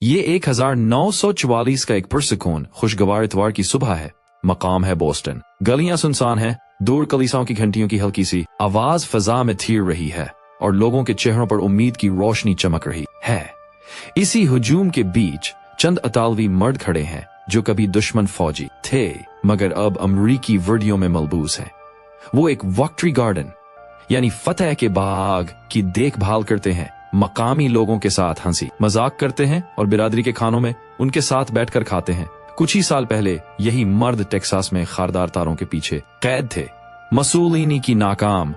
ये 1944 का एक पुरसकून खुशगवार इतवार की सुबह है। मकाम है बोस्टन। गलियां सुनसान हैं, दूर कलीसियाओं की घंटियों की हल्की सी आवाज फजा में थीर रही है और लोगों के चेहरों पर उम्मीद की रोशनी चमक रही है। इसी हुजूम के बीच चंद अतालवी मर्द खड़े हैं जो कभी दुश्मन फौजी थे मगर अब अमरीकी वर्दियों में मलबूस हैं। वो एक विक्ट्री गार्डन यानी फतेह के बाग की देखभाल करते हैं, मकामी लोगों के साथ हंसी मजाक करते हैं और बिरादरी के खानों में उनके साथ बैठकर खाते हैं। कुछ ही साल पहले यही मर्द टेक्सास में खारदार तारों के पीछे कैद थे। मसूलिनी की नाकाम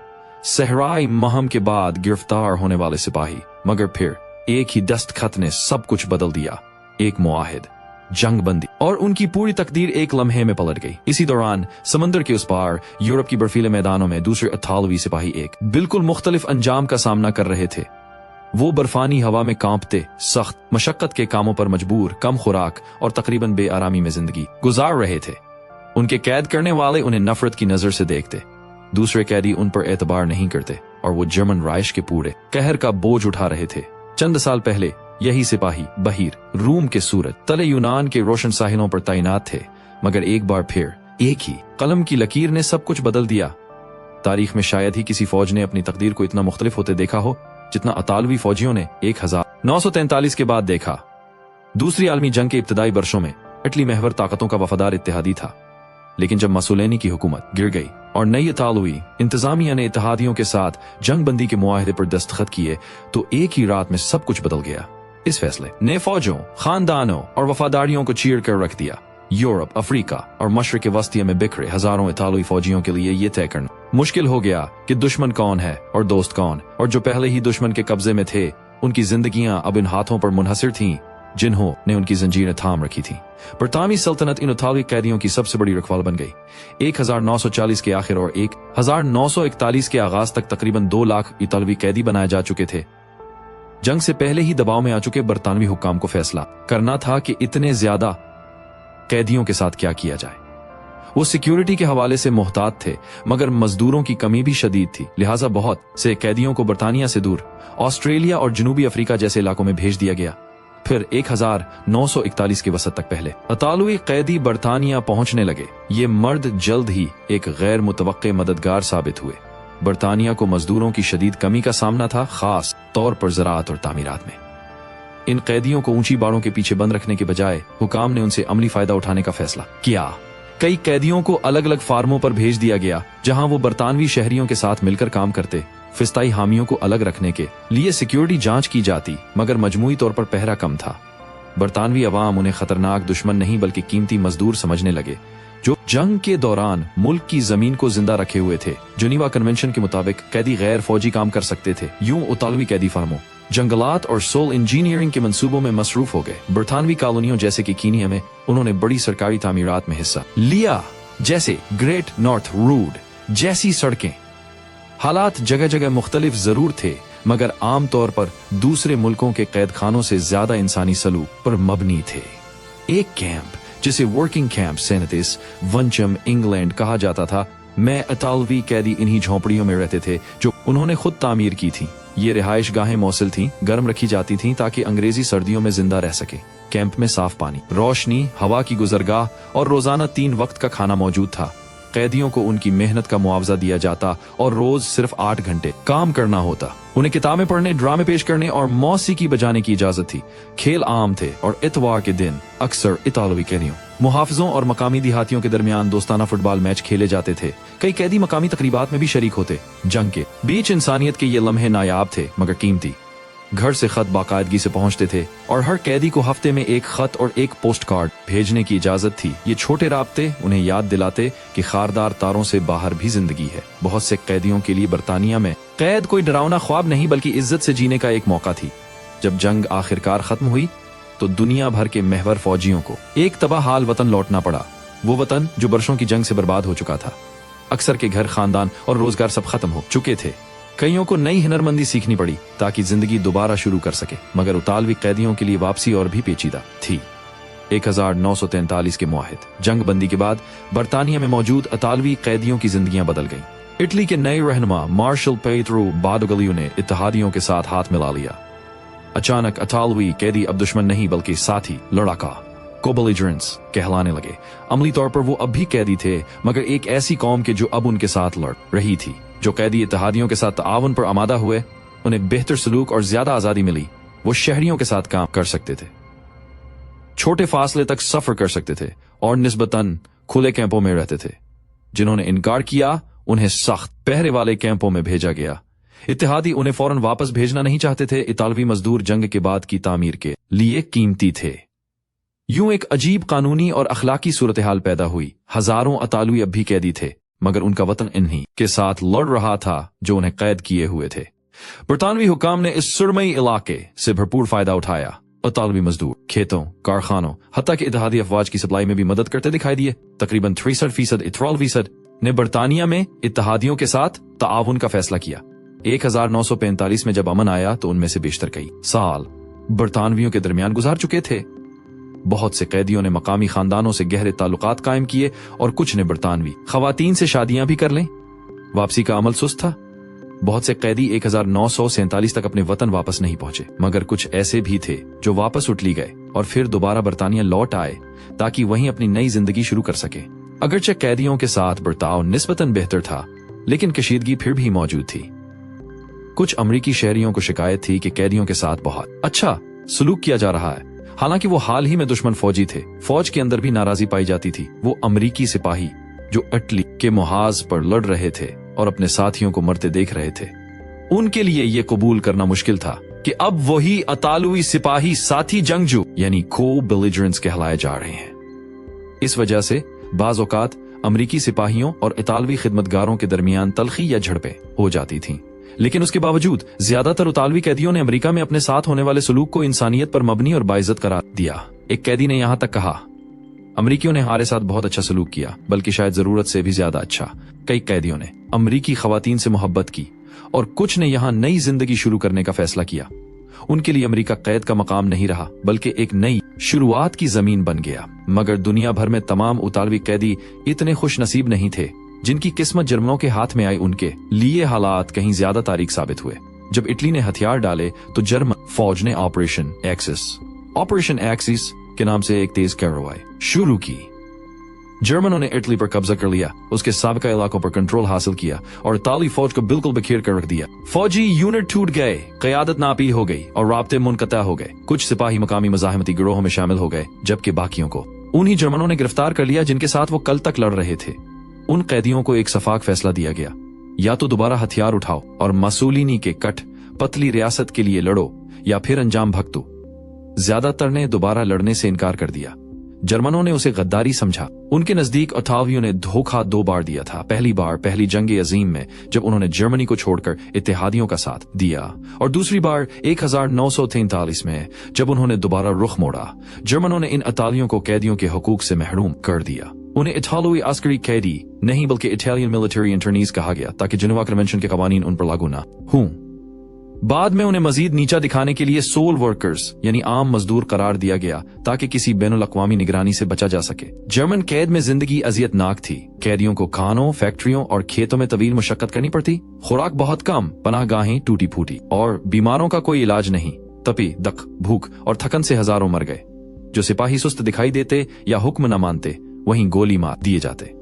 सहराई मुहिम के बाद गिरफ्तार होने वाले सिपाही, मगर फिर एक ही दस्तखत ने सब कुछ बदल दिया। एक मुआहिद, जंगबंदी, और उनकी पूरी तकदीर एक लम्हे में पलट गई। इसी दौरान समंदर के उस पार यूरोप की बर्फीले मैदानों में दूसरे अतालवी सिपाही एक बिल्कुल मुख्तलिफ अंजाम का सामना कर रहे थे। वो बर्फानी हवा में कांपते, सख्त मशक्कत के कामों पर मजबूर, कम खुराक और तकरीबन बेआरामी में जिंदगी गुजार रहे थे। उनके कैद करने वाले उन्हें नफरत की नजर से देखते, दूसरे कैदी उन पर एतबार नहीं करते और वो जर्मन राइश के पूरे कहर का बोझ उठा रहे थे। चंद साल पहले यही सिपाही बहीर रूम के सूरज तले यूनान के रोशन साहिलों पर तैनात थे, मगर एक बार फिर एक ही कलम की लकीर ने सब कुछ बदल दिया। तारीख में शायद ही किसी फौज ने अपनी तकदीर को इतना मुख्तलिफ होते देखा हो जितना अतालवी फौजियों ने 1943 के बाद देखा। दूसरी आलमी जंग के इब्तदाई वर्षों में इटली महवर ताकतों का वफादार इत्तेहादी था, लेकिन जब मसूलेनी की हुकूमत गिर गई और नई अतालवी इंतजामिया ने इत्तेहादियों के साथ जंग बंदी के मुआहदे पर दस्तखत किए तो एक ही रात में सब कुछ बदल गया। इस फैसले ने फौजों, खानदानों और वफादारियों को चीर कर रख दिया। यूरोप, अफ्रीका और मशरिक वस्तिया में बिखरे हजारों इतालवी फौजियों के लिए ये तय करना मुश्किल हो गया कि दुश्मन कौन है और दोस्त कौन, और जो पहले ही दुश्मन के कब्जे में थे उनकी जिंदगियां अब इन हाथों पर मुनहसर थीं जिन्होंने उनकी जंजीरें थाम रखी थी। बरतानवी सल्तनत इन इतालवी कैदियों की सबसे बड़ी रखवाल बन गई। 1940 के आखिर और 1941 के आगाज तक तकरीबन 2 लाख इतालवी कैदी बनाए जा चुके थे। जंग से पहले ही दबाव में आ चुके बरतानवी हुक्काम को फैसला करना था कि इतने ज्यादा कैदियों के साथ क्या किया जाए। वो सिक्योरिटी के हवाले से मोहतात थे, मगर मजदूरों की कमी भी शदीद थी, लिहाजा बहुत से कैदियों को बरतानिया से दूर ऑस्ट्रेलिया और जनूबी अफ्रीका जैसे इलाकों में भेज दिया गया। फिर 1941 के वसत तक पहले अतालवी कैदी बरतानिया पहुंचने लगे। ये मर्द जल्द ही एक गैर मुतवक्के मददगार साबित हुए। बरतानिया को मजदूरों की शदीद कमी का सामना था, खास तौर पर ज़राअत और तामीरात में। इन कैदियों को ऊंची बाड़ों के पीछे बंद रखने के बजाय हुकाम ने उनसे अमली फायदा उठाने का फैसला किया। कई कैदियों को अलग अलग फार्मों पर भेज दिया गया जहां वो बरतानवी शहरियों के साथ मिलकर काम करते। फिस्ताई हामियों को अलग रखने के लिए सिक्योरिटी जांच की जाती, मगर मजमूई तौर पर पहरा कम था। बरतानवी अवाम उन्हें खतरनाक दुश्मन नहीं बल्कि कीमती मजदूर समझने लगे जो जंग के दौरान मुल्क की जमीन को जिंदा रखे हुए थे। जुनीवा कन्वेंशन के मुताबिक कैदी गैर फौजी काम कर सकते थे। यूं इतालवी कैदी फार्मों, जंगलात और सोल इंजीनियरिंग के मंसूबों में मसरूफ हो गए। बरतानवी कॉलोनियों जैसे कि कीनिया में उन्होंने बड़ी सरकारी तामीरात में हिस्सा लिया, जैसे ग्रेट नॉर्थ रोड जैसी सड़कें। हालात जगह जगह मुख्तलिफ जरूर थे, मगर आम तौर पर दूसरे मुल्कों के कैद खानों से ज्यादा इंसानी सलूक पर मबनी थे। एक कैंप जिसे वर्किंग कैंप सेनेटिस वंचम इंग्लैंड कहा जाता था, में इतालवी कैदी इन्हीं झोंपड़ियों में रहते थे जो उन्होंने खुद तामीर की थी। ये रिहाइश गाहें मौसिल थीं, गर्म रखी जाती थीं ताकि अंग्रेजी सर्दियों में जिंदा रह सके। कैंप में साफ पानी, रोशनी, हवा की गुजरगाह और रोजाना 3 वक्त का खाना मौजूद था। कैदियों को उनकी मेहनत का मुआवजा दिया जाता और रोज सिर्फ 8 घंटे काम करना होता। उन्हें किताबें पढ़ने, ड्रामे पेश करने और मौसीकी बजाने की इजाजत थी। खेल आम थे और इतवार के दिन अक्सर इतालवी कैदियों, मुहाफिजों और मकामी देहातियों के दरमियान दोस्ताना फुटबॉल मैच खेले जाते थे। कई कैदी मकामी तकरीबात में भी शरीक होते। जंग के बीच इंसानियत के ये लम्हे नायाब थे मगर कीमती। घर से खत बाकायदगी से पहुंचते थे और हर कैदी को हफ्ते में 1 खत और 1 पोस्ट कार्ड भेजने की इजाजत थी। ये छोटे राब्ते उन्हें याद दिलाते कि खारदार तारों से बाहर भी जिंदगी है। बहुत से कैदियों के लिए बरतानिया में कैद कोई डरावना ख्वाब नहीं बल्कि इज्जत से जीने का एक मौका थी। जब जंग आखिरकार खत्म हुई तो दुनिया भर के महवर फौजियों को एक तबाह हाल वतन लौटना पड़ा। वो वतन जो बरसों की जंग से बर्बाद हो चुका था। अक्सर के घर, खानदान और रोजगार सब खत्म हो चुके थे। कईयों को नई हुनरमंदी सीखनी पड़ी ताकि जिंदगी दोबारा शुरू कर सके, मगर इतालवी कैदियों के लिए वापसी और भी पेचीदा थी। 1943 के मुआहिद जंग बंदी के बाद बरतानिया में मौजूद इतालवी कैदियों की जिंदगियां बदल गईं। इटली के नए रहनुमा मार्शल पेट्रो बादोगलियो ने इत्तेहादियों के साथ हाथ मिला लिया। अचानक इतालवी कैदी अब दुश्मन नहीं बल्कि साथी, लड़ाका, को-बेलिजेरेंट्स कहलाने लगे। अमली तौर पर वो अब भी कैदी थे, मगर एक ऐसी कौम के जो अब उनके साथ लड़ रही थी। जो कैदी इत्तेहादियों के साथ ताआवुन पर आमादा हुए, उन्हें बेहतर सलूक और ज्यादा आजादी मिली। वो शहरियों के साथ काम कर सकते थे, छोटे फासले तक सफर कर सकते थे और निस्बतन खुले कैंपों में रहते थे। जिन्होंने इनकार किया उन्हें सख्त पहरे वाले कैंपों में भेजा गया। इत्तेहादी उन्हें फौरन वापस भेजना नहीं चाहते थे। इतालवी मजदूर जंग के बाद की तामीर के लिए कीमती थे। यूं एक अजीब कानूनी और अखलाकी सूरत हाल पैदा हुई। हजारों इतालवी अब भी कैदी थे, मगर उनका वतन इन्हीं के साथ लड़ रहा था जो उन्हें कैद किए हुए थे। बरतानवी हुकाम ने इस सुरमई इलाके से भरपूर फायदा उठाया। इतालवी मजदूर खेतों, कारखानों, हत्ता कि इत्तेहादी अफवाज की सप्लाई में भी मदद करते दिखाई दिए। तकरीबन 63% इतराल ने बरतानिया में इत्तेहादियों के साथ ताआवुन का फैसला किया। 1945 में जब अमन आया तो उनमें से बेशतर कई साल बरतानवियों के दरमियान गुजार चुके थे। बहुत से कैदियों ने मकामी खानदानों से गहरे ताल्लुकात कायम किए और कुछ ने बरतानवी खवातीन से शादियां भी कर लें। वापसी का अमल सुस्त था। बहुत से कैदी 1947 तक अपने वतन वापस नहीं पहुंचे, मगर कुछ ऐसे भी थे जो वापस उठली गए और फिर दोबारा बरतानिया लौट आए ताकि वहीं अपनी नई जिंदगी शुरू कर सके। अगरचे कैदियों के साथ बर्ताव निस्बतन बेहतर था, लेकिन कशीदगी फिर भी मौजूद थी। कुछ अमरीकी शहरियों को शिकायत थी कि कैदियों के साथ बहुत अच्छा सलूक किया जा रहा है। हालांकि वो हाल ही में दुश्मन फौजी थे। फौज के अंदर भी नाराजगी पाई जाती थी। वो अमरीकी सिपाही जो इटली के मुहाज पर लड़ रहे थे और अपने साथियों को मरते देख रहे थे, उनके लिए ये कबूल करना मुश्किल था कि अब वही इतालवी सिपाही साथी जंगजू यानी को-बेलिजेरेंट्स कहलाए जा रहे हैं। इस वजह से बाज औकात अमरीकी सिपाहियों और इतालवी खिदमतगारों के दरमियान तलखी या झड़पें हो जाती थीं। लेकिन उसके बावजूद ज्यादातर इतालवी कैदियों ने अमेरिका में अपने साथ होने वाले सलूक को इंसानियत पर मबनी और बाइज्जत करार दिया। एक कैदी ने यहां तक कहा, अमरीकियों ने हमारे साथ बहुत अच्छा सलूक किया, बल्कि शायद जरूरत से भी ज्यादा अच्छा। कई कैदियों ने अमरीकी खवातीन से मोहब्बत की और कुछ ने यहां नई जिंदगी शुरू करने का फैसला किया। उनके लिए अमेरिका कैद का मकाम नहीं रहा, बल्कि एक नई शुरुआत की जमीन बन गया। मगर दुनिया भर में तमाम इतालवी कैदी इतने खुश नसीब नहीं थे। जिनकी किस्मत जर्मनों के हाथ में आई, उनके लिए हालात कहीं ज्यादा तारीख साबित हुए। जब इटली ने हथियार डाले तो जर्मन फौज ने ऑपरेशन एक्सिस के नाम से एक तेज कार्रवाई शुरू की। जर्मनों ने इटली पर कब्जा कर लिया, उसके साबिका इलाकों पर कंट्रोल हासिल किया और इतालवी फौज को बिल्कुल बिखेर कर रख दिया। फौजी यूनिट टूट गए, क़यादत नापी हो गई और राब्ते मुनक़ता हो गए। कुछ सिपाही मकामी मज़ाहमती गिरोहों में शामिल हो गए, जबकि बाकियों को उन्हीं जर्मनों ने गिरफ्तार कर लिया जिनके साथ वो कल तक लड़ रहे थे। उन कैदियों को एक सफाक फैसला दिया गया, या तो दोबारा हथियार उठाओ और मसूलिनी के कट पतली रियासत के लिए लड़ो, या फिर अंजाम भगतो। ज्यादातर ने दोबारा लड़ने से इनकार कर दिया। जर्मनों ने उसे गद्दारी समझा। उनके नजदीक इतालवियों ने धोखा 2 बार दिया था। पहली बार पहली जंग अजीम में जब उन्होंने जर्मनी को छोड़कर इत्तेहादियों का साथ दिया, और दूसरी बार 1943 में जब उन्होंने दोबारा रुख मोड़ा। जर्मनों ने इन इतालियों को कैदियों के हकूक से महरूम कर दिया। उन्हें इतालवी अस्करी कैदी नहीं बल्कि इटालियन मिलिट्री इंटर्नीज कहा गया ताकि जिनेवा कन्वेंशन के कवानीन उन पर लागू न हों। बाद में उन्हें मजीद नीचा दिखाने के लिए सोल वर्कर्स यानी आम मजदूर करार दिया गया ताकि किसी बैनुल अक़वामी निगरानी से बचा जा सके। जर्मन कैद में जिंदगी अजियतनाक थी। कैदियों को खानों, फैक्ट्रियों और खेतों में तवील मुशक्कत करनी पड़ती। खुराक बहुत कम, पनाहगाहें टूटी फूटी और बीमारों का कोई इलाज नहीं। तपी, दक, भूख और थकन से हजारों मर गए। जो सिपाही सुस्त दिखाई देते या हुक्म न मानते, वहीं गोली मार दिए जाते।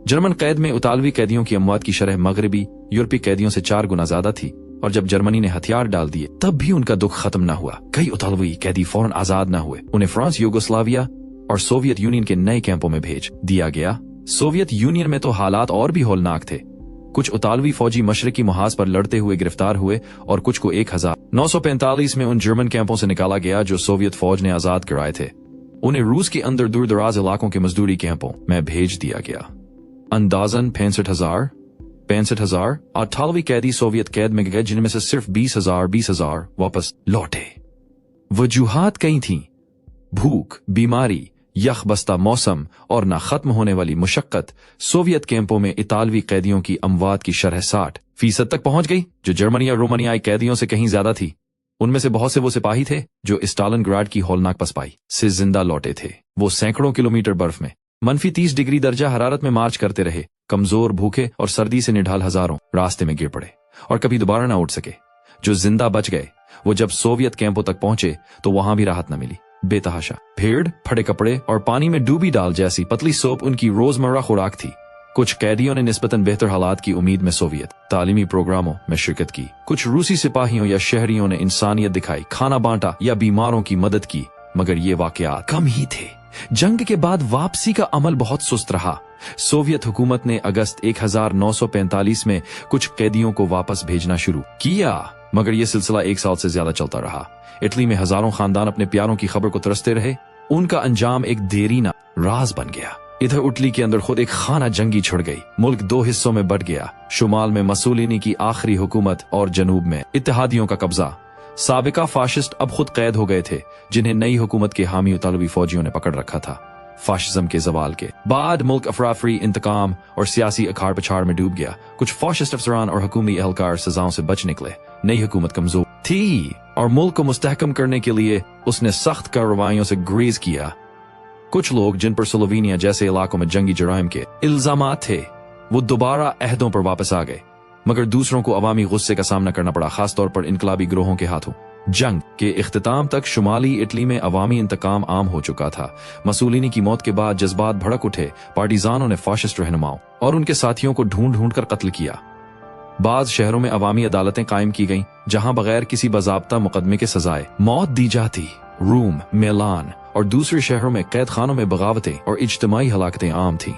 जर्मन कैद में इतालवी कैदियों की अमवात की शरह मगरबी यूरोपीय कैदियों से 4 गुना ज्यादा थी, और जब जर्मनी ने हथियार डाल दिए तब भी उनका दुख खत्म न हुआ। कई इतालवी कैदी फौरन आजाद न हुए। उन्हें फ्रांस, यूगोस्लाविया और सोवियत यूनियन के नए कैंपों में भेज दिया गया। सोवियत यूनियन में तो हालात और भी हौलनाक थे। कुछ इतालवी फौजी मशरकी मुहाज पर लड़ते हुए गिरफ्तार हुए और कुछ को 1945 में उन जर्मन कैंपों से निकाला गया जो सोवियत फौज ने आजाद कराए थे। उन्हें रूस के अंदर दूर दराज इलाकों के मजदूरी कैंपों में भेज दिया गया। अंदाजन 65,000 इतालवी कैदी सोवियत कैद में गए, जिनमें से सिर्फ 20,000 वापस लौटे। वजूहात कई थीं। भूख, बीमारी, यखबस्ता मौसम और ना खत्म होने वाली मुशक्कत। सोवियत कैंपों में इतालवी कैदियों की अमवात की शरह 60% तक पहुंच गई, जो जर्मनी और रोमानियाई कैदियों से कहीं ज्यादा थी। उनमें से बहुत से वो सिपाही थे जो स्टालिनग्राड की हौलनाक पसपाई से जिंदा लौटे थे। वो सैकड़ों किलोमीटर बर्फ में -30 डिग्री दर्जा हरारत में मार्च करते रहे। कमजोर, भूखे और सर्दी से निढाल हजारों रास्ते में गिर पड़े और कभी दोबारा ना उठ सके। जो जिंदा बच गए वो जब सोवियत कैंपों तक पहुंचे तो वहां भी राहत न मिली। बेतहाशा भेड़, फटे कपड़े और पानी में डूबी दाल जैसी पतली सोप उनकी रोजमर्रा खुराक थी। कुछ कैदियों ने निस्बतन बेहतर हालात की उम्मीद में सोवियत तालीमी प्रोग्रामों में शिरकत की। कुछ रूसी सिपाहियों या शहरियों ने इंसानियत दिखाई, खाना बांटा या बीमारों की मदद की, मगर ये वाकयात कम ही थे। जंग के बाद वापसी का अमल बहुत सुस्त रहा। सोवियत हुकूमत ने अगस्त 1945 में कुछ कैदियों को वापस भेजना शुरू किया, मगर यह सिलसिला 1 साल से ज्यादा चलता रहा। इटली में हजारों खानदान अपने प्यारों की खबर को तरसते रहे। उनका अंजाम एक देरीना राज बन गया। इधर इटली के अंदर खुद एक खाना जंगी छिड़ गई। मुल्क 2 हिस्सों में बट गया। शुमाल में मसूलिनी की आखिरी हुकूमत और जनूब में इत्तेहादियों का कब्जा। साबिका फाशिस्ट अब खुद कैद हो गए थे, जिन्हें नई हुकूमत के हामी इतालवी फौजियों ने पकड़ रखा था। फाशिज्म के जवाल के बाद मुल्क अफराफरी, इंतकाम और सियासी अखाड़ पछाड़ में डूब गया। कुछ फाशिस्ट अफसरान और हुकूमती एहलकार सजाओं से बच निकले। नई हुकूमत कमजोर थी और मुल्क को मुस्तहकम करने के लिए उसने सख्त कार्रवाइयों से गुरेज किया। कुछ लोग जिन पर स्लोवेनिया जैसे इलाकों में जंगी जराइम के इल्जामात थे, वो दोबारा अहदों पर वापस आ गए, मगर दूसरों को अवामी गुस्से का सामना करना पड़ा, खासतौर पर इनकलाबी ग्रोहों के हाथों। जंग के इख्तिताम तक शुमाली इटली में अवामी इंतकाम आम हो चुका था। मसूलिनी की मौत के बाद जज्बात भड़क उठे। पार्टिजानों ने फाशिस्ट रहनुमाओं और उनके साथियों को ढूंढ ढूंढ कर कत्ल किया। बाज शहरों में अवामी अदालतें कायम की गईं, जहां बगैर किसी बाज़ाब्ता मुकदमे के सजाए मौत दी जाती। रूम, मिलान और दूसरे शहरों में कैद खानों में बगावतें और इज्तिमाई हलाकतें आम थीं।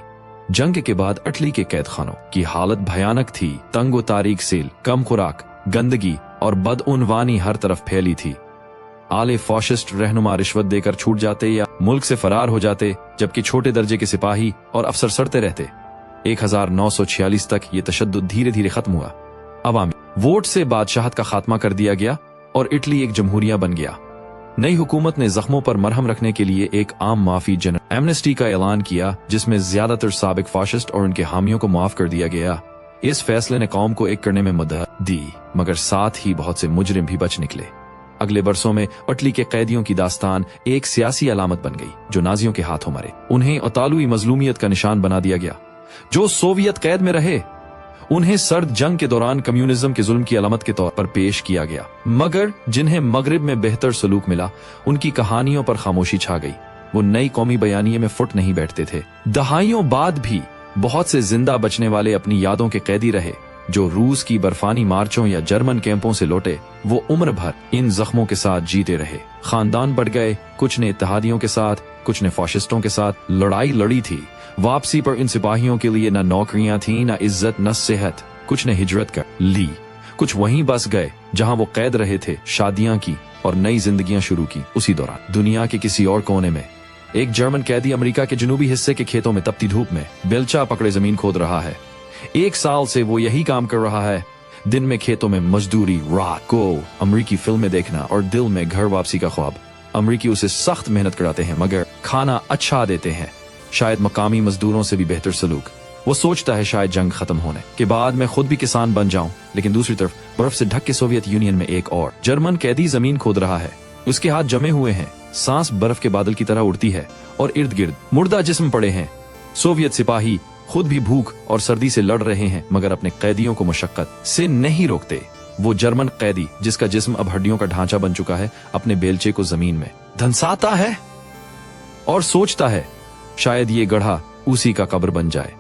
जंग के बाद इटली के कैद खानों की हालत भयानक थी। तंग व तारीक सेल, कम खुराक, गंदगी और बदउनवानी हर तरफ फैली थी। आले फाशिस्ट रहनुमा रिश्वत देकर छूट जाते या मुल्क से फरार हो जाते, जबकि छोटे दर्जे के सिपाही और अफसर सड़ते रहते। 1946 तक ये तशद्दुद धीरे धीरे खत्म हुआ। अवामी वोट से बादशाहत का खात्मा कर दिया गया और इटली एक जमहूरिया बन गया। नई हुकूमत ने जख्मों पर मरहम रखने के लिए एक आम माफी जनरल एमनेस्टी का ऐलान किया, जिसमें ज्यादातर साबिक फाशिस्ट और उनके हामियों को माफ कर दिया गया। इस फैसले ने कौम को एक करने में मदद दी, मगर साथ ही बहुत से मुजरिम भी बच निकले। अगले बरसों में इटली के कैदियों की दास्तान एक सियासी अलामत बन गई, जो नाजियों के हाथों मरे। उन्हें इतालवी मजलूमियत का निशान बना दिया गया। जो सोवियत कैद में रहे, उन्हें सर्द जंग के दौरान कम्युनिज्म के जुल्म की अलामत के तौर पर पेश किया गया, मगर जिन्हें मगरिब में बेहतर सलूक मिला, उनकी कहानियों पर खामोशी छा गई। वो नई कौमी बयानिए में फुट नहीं बैठते थे। दहाइयों बाद भी बहुत से जिंदा बचने वाले अपनी यादों के कैदी रहे। जो रूस की बर्फानी मार्चों या जर्मन कैंपों से लौटे, वो उम्र भर इन जख्मों के साथ जीते रहे। खानदान बढ़ गए, कुछ ने इत्तेहादियों के साथ, कुछ ने फाशिस्टों के साथ लड़ाई लड़ी थी। वापसी पर इन सिपाहियों के लिए न नौकरियां थीं, न इज्जत, न सेहत। कुछ ने हिजरत कर ली, कुछ वहीं बस गए जहां वो कैद रहे थे, शादियां की और नई जिंदगियां शुरू की। उसी दौरान दुनिया के किसी और कोने में एक जर्मन कैदी अमेरिका के जनूबी हिस्से के खेतों में तपती धूप में बेलचा पकड़े जमीन खोद रहा है। 1 साल से वो यही काम कर रहा है। दिन में खेतों में मजदूरी, रात को अमरीकी फिल्में देखना और दिल में घर वापसी का ख्वाब। अमरीकी उसे सख्त मेहनत कराते हैं, मगर खाना अच्छा देते हैं, शायद मकामी मजदूरों से भी बेहतर सलूक। वो सोचता है शायद जंग खत्म होने के बाद मैं खुद भी किसान बन जाऊं, लेकिन दूसरी तरफ बर्फ से ढक के सोवियत यूनियन में एक और जर्मन कैदी जमीन खोद रहा है। उसके हाथ जमे हुए हैं, सांस बर्फ के बादल की तरह उड़ती है और इर्द गिर्द मुर्दा जिस्म पड़े हैं। सोवियत सिपाही खुद भी भूख और सर्दी से लड़ रहे हैं, मगर अपने कैदियों को मशक्कत से नहीं रोकते। वो जर्मन कैदी, जिसका जिस्म अब हड्डियों का ढांचा बन चुका है, अपने बेलचे को जमीन में धंसाता है और सोचता है शायद ये गढ़ा उसी का कब्र बन जाए।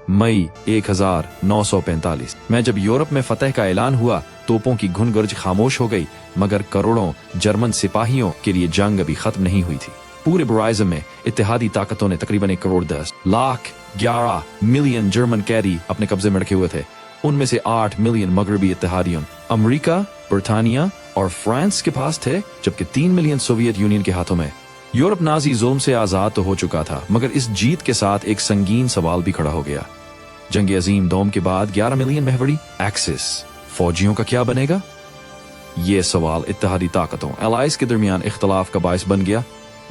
मई 1945 में जब यूरोप में फतह का ऐलान हुआ, तोपों की घुन-गर्ज खामोश हो गई, मगर करोड़ों जर्मन सिपाहियों के लिए जंग अभी खत्म नहीं हुई थी। पूरे बुराइज़म में इत्तेहादी ताकतों ने तकरीबन 1,10,11,000,000 जर्मन कैदी अपने कब्जे में रखे हुए थे। उनमें से 8 मिलियन मगरबी इत्तेहादियों अमेरिका, बर्तानिया और फ्रांस के पास थे, जबकि 3 मिलियन सोवियत यूनियन के हाथों में। यूरोप नाजी जुल्म से आजाद तो हो चुका था, मगर इस जीत के साथ एक संगीन सवाल भी खड़ा हो गया। जंग अजीम दोम के बाद 11 मिलियन महवरी एक्सिस फौजियों का क्या बनेगा? ये सवाल इत्तेहादी ताकतों एलाइज के दरमियान इख्तलाफ का बायस बन गया।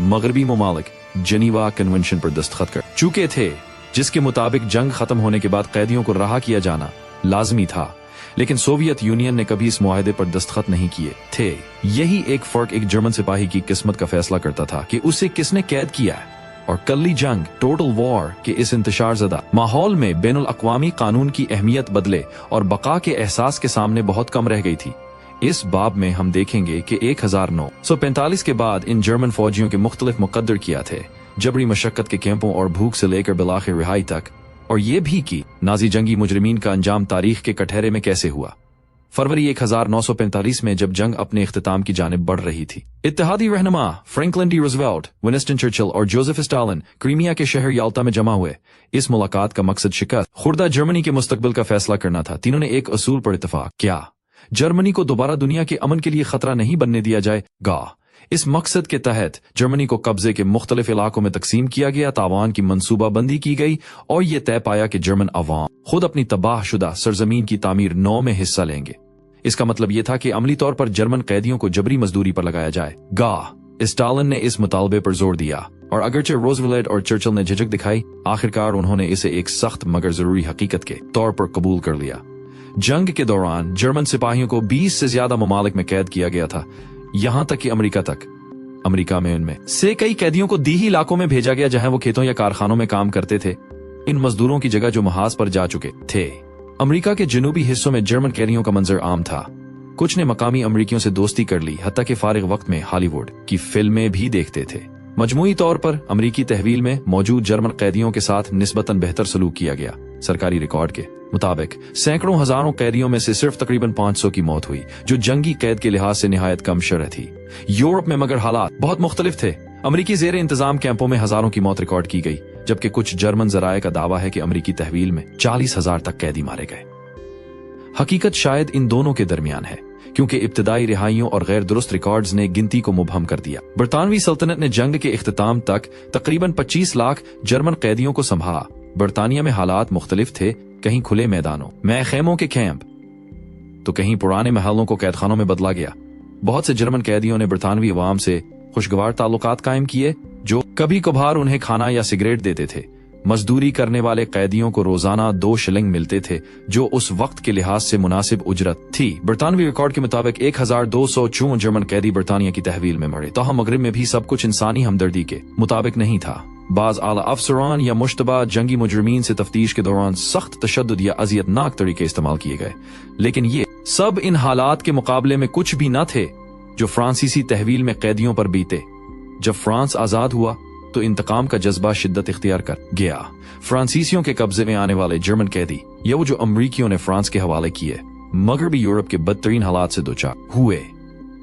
मगरबी ममालिक जनीवा कन्वेंशन पर दस्तखत कर चुके थे, जिसके मुताबिक जंग खत्म होने के बाद कैदियों को रहा किया जाना लाजमी था, लेकिन सोवियत यूनियन ने कभी इस मुआहदे पर दस्तखत नहीं किए थे। यही एक फर्क एक जर्मन सिपाही की किस्मत का फैसला करता था कि उसे किसने कैद किया है। और कल्ली जंग, टोटल वॉर के इस इंतशार ज़दा माहौल में बैनुल अक़वामी कानून की अहमियत बदले और बका के एहसास के सामने बहुत कम रह गई थी। इस बाब में हम देखेंगे कि 1945 के बाद इन जर्मन फौजियों के मुख्तलिफ मुकद्दर किया थे, जबरी मशक्कत के कैंपों और भूख से लेकर बिलाखिर रिहाई तक, और ये भी कि नाजी जंगी मुजरिमीन का अंजाम तारीख के कटहरे में कैसे हुआ। फरवरी 1945 में जब जंग अपने इख्तिताम की जानिब बढ़ रही थी, इत्तेहादी रहनुमा Franklin D Roosevelt, Winston Churchill और जोसेफ स्टालिन क्रीमिया के शहर याल्टा में जमा हुए। इस मुलाकात का मकसद शिकस्त खुर्दा जर्मनी के मुस्तकबिल का फैसला करना था। तीनों ने एक असूल पर इत्तफाक किया, जर्मनी को दोबारा दुनिया के अमन के लिए खतरा नहीं बनने दिया जाएगा। इस मकसद के तहत जर्मनी को कब्जे के मुख्तलिफ इलाकों में तकसीम किया गया, तावान की मंसूबाबंदी की गई और ये तय पाया कि जर्मन अवाम खुद अपनी तबाहशुदा सरजमीन की तामीर नौ में हिस्सा लेंगे। इसका मतलब यह था कि अमली तौर पर जर्मन कैदियों को जबरी मजदूरी पर लगाया जाएगा। स्टालिन ने इस मुतालबे पर जोर दिया और अगरचे रूज़वेल्ट और चर्चिल ने झिझक दिखाई, आखिरकार उन्होंने इसे एक सख्त मगर जरूरी हकीकत के तौर पर कबूल कर लिया। जंग के दौरान जर्मन सिपाहियों को 20 से ज्यादा ममालिक में कैद किया गया था, यहां तक कि अमेरिका तक। अमेरिका में उनमें से कई कैदियों को दीही इलाकों में भेजा गया जहां वो खेतों या कारखानों में काम करते थे। इन मजदूरों की जगह जो महाज पर जा चुके थे। अमेरिका के जनूबी हिस्सों में जर्मन कैदियों का मंजर आम था। कुछ ने मकामी अमरीकियों से दोस्ती कर ली, हत्ता के फारिग वक्त में हॉलीवुड की फिल्में भी देखते थे। मजमूई तौर पर अमरीकी तहवील में मौजूद जर्मन कैदियों के साथ निस्बतन बेहतर सलूक किया गया। सरकारी रिकॉर्ड के मुताबिक सैकड़ों हजारों कैदियों में से सिर्फ तकरीबन 500 की मौत हुई, जो जंगी कैद के लिहाज से निहायत कम शरह थी। यूरोप में मगर हालात बहुत मुख्तलिफ थे। अमरीकी जेर इंतजाम कैंपों में हजारों की मौत रिकॉर्ड की गई, जबकि कुछ जर्मन जराये का दावा है कि अमरीकी तहवील में 40,000 तक कैदी मारे गए। हकीकत शायद इन दोनों के दरमियान है, क्योंकि इब्तदाई रिहाइयों और गैर दुरुस्त रिकॉर्ड्स ने गिनती को मुबहम कर दिया। बरतानवी सल्तनत ने जंग के इख्तिताम तक तकरीबन 25 लाख जर्मन कैदियों को संभाला। बरतानिया में हालात मुख्तलिफ थे, कहीं खुले मैदानों में खैमों के कैंप, तो कहीं पुराने महलों को कैदखानों में बदला गया। बहुत से जर्मन कैदियों ने बरतानवी अवाम से खुशगवार ताल्लुकात कायम किए, जो कभी कभार उन्हें खाना या सिगरेट देते थे। मजदूरी करने वाले कैदियों को रोजाना 2 शिलिंग मिलते थे, जो उस वक्त के लिहाज से मुनासिब उजरत थी। बरतानवी रिकॉर्ड के मुताबिक 1204 जर्मन कैदी बरतानिया की तहवील में मरे। ताहम मगरिब में भी सब कुछ इंसानी हमदर्दी के मुताबिक नहीं था। बाज आला अफसरान या मुश्तबा जंगी मुजरिमीन से तफ्तीश के दौरान सख्त तशद्दुद या अजियतनाक तरीके इस्तेमाल किए गए, लेकिन ये सब इन हालात के मुकाबले में कुछ भी न थे जो फ्रांसीसी तहवील में कैदियों पर बीते। जब फ्रांस आजाद हुआ तो इंतकाम का जज्बा शिद्दत इख्तियार कर गया। फ्रांसीसियों के कब्जे में आने वाले जर्मन कैदी या वो जो अमरीकियों ने फ्रांस के हवाले किए, मगरबी यूरोप के बदतरीन हालात से दो चार हुए।